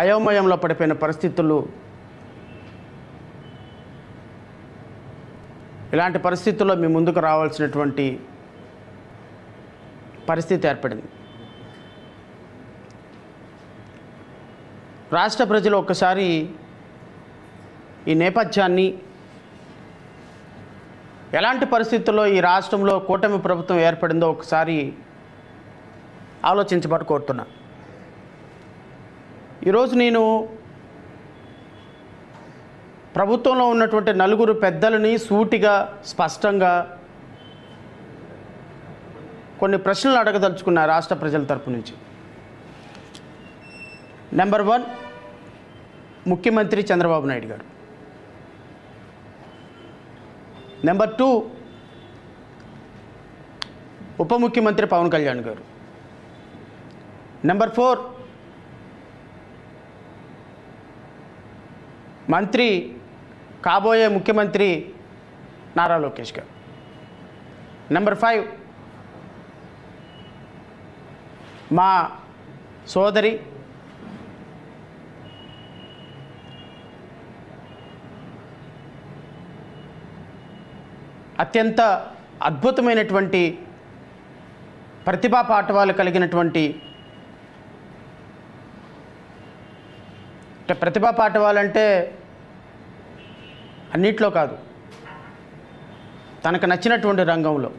అయోమయంలో పడిపోయిన పరిస్థితులు, ఇలాంటి పరిస్థితుల్లో మీ ముందుకు రావాల్సినటువంటి పరిస్థితి ఏర్పడింది. రాష్ట్ర ప్రజలు ఒక్కసారి ఈ నేపథ్యాన్ని, ఎలాంటి పరిస్థితుల్లో ఈ రాష్ట్రంలో కూటమి ప్రభుత్వం ఏర్పడిందో ఒకసారి ఆలోచించబడి కోరుతున్నా. ఈరోజు నేను ప్రభుత్వంలో ఉన్నటువంటి నలుగురు పెద్దలని సూటిగా స్పష్టంగా కొన్ని ప్రశ్నలు అడగదలుచుకున్నా రాష్ట్ర ప్రజల తరపు నుంచి. నెంబర్ 1, ముఖ్యమంత్రి చంద్రబాబు నాయుడు గారు. నెంబర్ 2, ఉప ముఖ్యమంత్రి పవన్ కళ్యాణ్ గారు. నెంబర్ 4, మంత్రి కాబోయే ముఖ్యమంత్రి నారా లోకేష్ గారు. నెంబర్ 5, మా సోదరి అత్యంత అద్భుతమైనటువంటి ప్రతిభా పాఠవాలు కలిగినటువంటి, ప్రతిభా పాఠవాలంటే అన్నిట్లో కాదు, తనకు నచ్చినటువంటి రంగంలో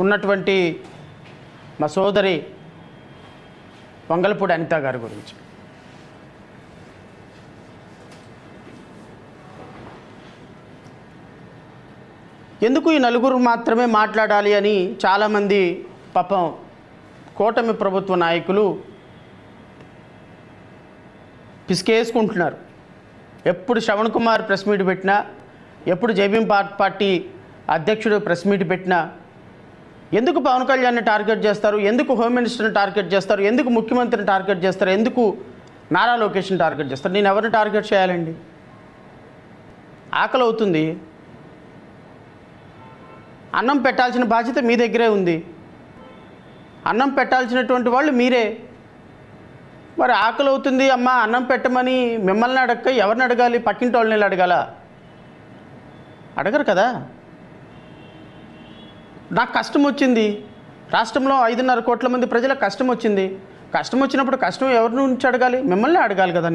ఉన్నటువంటి మా సోదరి వంగలపూడి అనిత గారి గురించి. ఎందుకు ఈ నలుగురు మాత్రమే మాట్లాడాలి అని చాలామంది పాపం కూటమి ప్రభుత్వ నాయకులు పిసికేసుకుంటున్నారు. ఎప్పుడు శ్రవణ్ కుమార్ ప్రెస్ మీట్ పెట్టినా, ఎప్పుడు జైభీం పార్టీ అధ్యక్షుడు ప్రెస్ మీట్ పెట్టినా ఎందుకు పవన్ కళ్యాణ్ని టార్గెట్ చేస్తారు, ఎందుకు హోమ్ మినిస్టర్ని టార్గెట్ చేస్తారు, ఎందుకు ముఖ్యమంత్రిని టార్గెట్ చేస్తారు, ఎందుకు నారా లోకేష్ని టార్గెట్ చేస్తారు? నేను ఎవరిని టార్గెట్ చేయాలండి? ఆకలి అవుతుంది, అన్నం పెట్టాల్సిన బాధ్యత మీ దగ్గరే ఉంది, అన్నం పెట్టాల్సినటువంటి వాళ్ళు మీరే. మరి ఆకలి అవుతుంది అమ్మ అన్నం పెట్టమని మిమ్మల్ని అడగక ఎవరిని అడగాలి? పక్కింటి వాళ్ళని అడగాల? అడగరు కదా. నాకు కష్టం వచ్చింది, రాష్ట్రంలో 5.5 కోట్ల మంది ప్రజలకు కష్టం వచ్చింది. కష్టం వచ్చినప్పుడు కష్టం ఎవరి నుంచి అడగాలి? మిమ్మల్ని అడగాలి కదా.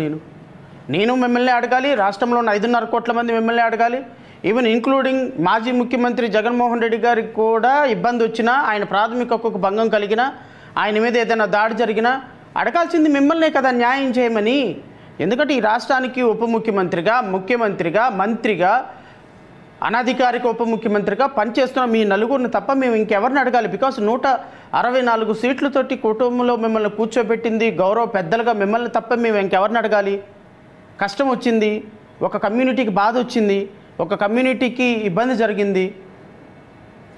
నేను మిమ్మల్ని అడగాలి, రాష్ట్రంలో ఉన్న 5.5 కోట్ల మంది మిమ్మల్ని అడగాలి. ఈవెన్ ఇంక్లూడింగ్ మాజీ ముఖ్యమంత్రి జగన్మోహన్ రెడ్డి గారికి కూడా ఇబ్బంది వచ్చినా, ఆయన ప్రాథమిక హక్కుకు భంగం కలిగినా, ఆయన మీద ఏదైనా దాడి జరిగినా అడగాల్సింది మిమ్మల్నే కదా న్యాయం చేయమని. ఎందుకంటే ఈ రాష్ట్రానికి ఉప ముఖ్యమంత్రిగా, ముఖ్యమంత్రిగా, మంత్రిగా, అనధికారిక ఉప ముఖ్యమంత్రిగా పనిచేస్తున్న మీ నలుగురిని తప్ప మేము ఇంకెవరిని అడగాలి? బికాస్ 164 సీట్లతోటి కుటుంబంలో మిమ్మల్ని కూర్చోబెట్టింది గౌరవ పెద్దలుగా మిమ్మల్ని తప్ప మేము ఇంకెవరిని అడగాలి? కష్టం వచ్చింది, ఒక కమ్యూనిటీకి బాధ వచ్చింది, ఒక కమ్యూనిటీకి ఇబ్బంది జరిగింది.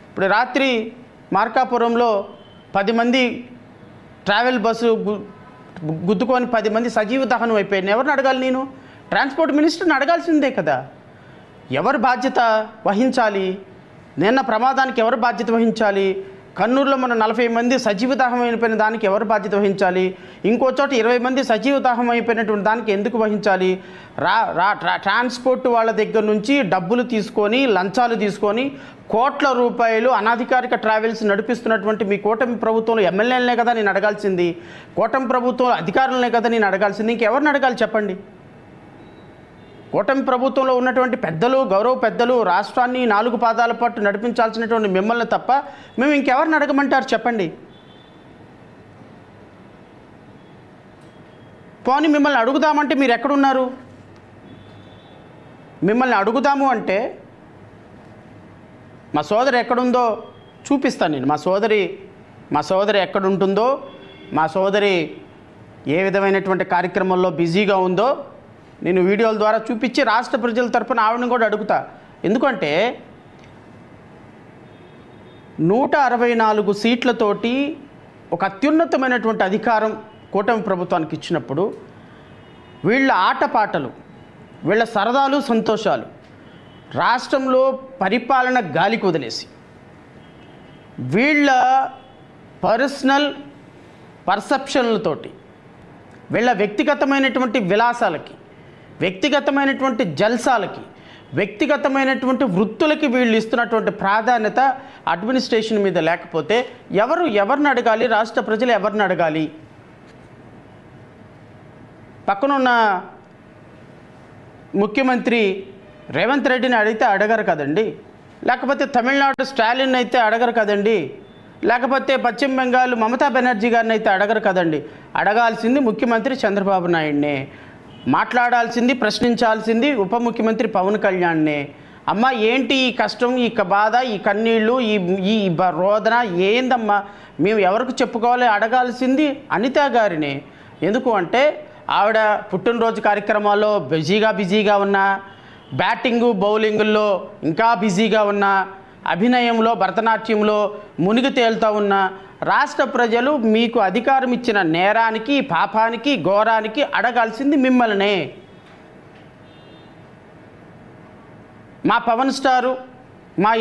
ఇప్పుడు రాత్రి మార్కాపురంలో 10 మంది ట్రావెల్ బస్సు గుద్దుకొని 10 మంది సజీవ దహనం అయిపోయింది. ఎవరిని అడగాలి? నేను ట్రాన్స్పోర్ట్ మినిస్టర్ని అడగాల్సిందే కదా. ఎవరు బాధ్యత వహించాలి? నిన్న ప్రమాదానికి ఎవరు బాధ్యత వహించాలి? కన్నూరులో మన 40 మంది సజీవ దాహం అయిపోయిన దానికి ఎవరు బాధ్యత వహించాలి? ఇంకో చోట 20 మంది సజీవ దాహం అయిపోయినటువంటి దానికి ఎందుకు వహించాలి? ట్రాన్స్పోర్ట్ వాళ్ళ దగ్గర నుంచి డబ్బులు తీసుకొని, లంచాలు తీసుకొని కోట్ల రూపాయలు అనధికారిక ట్రావెల్స్ నడిపిస్తున్నటువంటి మీ కూటమి ప్రభుత్వంలో ఎమ్మెల్యేలనే కదా నేను అడగాల్సింది, కూటమి ప్రభుత్వంలో అధికారులనే కదా నేను అడగాల్సింది. ఇంకెవరిని అడగాలి చెప్పండి? కూటమి ప్రభుత్వంలో ఉన్నటువంటి పెద్దలు, గౌరవ పెద్దలు, రాష్ట్రాన్ని 4 పాదాల పాటు నడిపించాల్సినటువంటి మిమ్మల్ని తప్ప మేము ఇంకెవరిని అడగమంటారు చెప్పండి? పోనీ మిమ్మల్ని అడుగుదామంటే మీరు ఎక్కడున్నారు? మిమ్మల్ని అడుగుదాము అంటే మా సోదరి ఎక్కడుందో చూపిస్తాను నేను. మా సోదరి ఎక్కడుంటుందో, మా సోదరి ఏ విధమైనటువంటి కార్యక్రమంలో బిజీగా ఉందో నేను వీడియోల ద్వారా చూపించి రాష్ట్ర ప్రజల తరపున ఆవిడని కూడా అడుగుతా. ఎందుకంటే 164 సీట్లతోటి ఒక అత్యున్నతమైనటువంటి అధికారం కూటమి ప్రభుత్వానికి ఇచ్చినప్పుడు వీళ్ళ ఆటపాటలు, వీళ్ళ సరదాలు, సంతోషాలు రాష్ట్రంలో పరిపాలన గాలికి వదిలేసి వీళ్ళ పర్సనల్ పర్సెప్షన్లతోటి, వీళ్ళ వ్యక్తిగతమైనటువంటి విలాసాలకి, వ్యక్తిగతమైనటువంటి జల్సాలకి, వ్యక్తిగతమైనటువంటి వృత్తులకి వీళ్ళు ఇస్తున్నటువంటి ప్రాధాన్యత అడ్మినిస్ట్రేషన్ మీద లేకపోతే ఎవరిని అడగాలి? రాష్ట్ర ప్రజలు ఎవరిని అడగాలి? పక్కనున్న ముఖ్యమంత్రి రేవంత్ రెడ్డిని అడిగితే అడగరు కదండి, లేకపోతే తమిళనాడు స్టాలిన్ అయితే అడగరు కదండి, లేకపోతే పశ్చిమ బెంగాల్ మమతా బెనర్జీ గారిని అయితే అడగరు కదండి. అడగాల్సింది ముఖ్యమంత్రి చంద్రబాబు నాయుడినే, మాట్లాడాల్సింది, ప్రశ్నించాల్సింది ఉప ముఖ్యమంత్రి పవన్ కళ్యాణ్నే. అమ్మ ఏంటి ఈ కష్టం, ఈ బాధ, ఈ కన్నీళ్ళు, ఈ రోదన ఏందమ్మా, మేము ఎవరికి చెప్పుకోవాలి? అడగాల్సింది అనిత గారినే. ఎందుకు అంటే ఆవిడ పుట్టినరోజు కార్యక్రమాల్లో బిజీగా ఉన్నా, బ్యాటింగు బౌలింగుల్లో ఇంకా బిజీగా ఉన్నా, అభినయంలో భరతనాట్యంలో మునిగి తేలుతూ ఉన్న రాష్ట్ర ప్రజలు మీకు అధికారం ఇచ్చిన నేరానికి, పాపానికి, ఘోరానికి అడగాల్సింది మిమ్మల్నే. మా పవన్ స్టారు, మా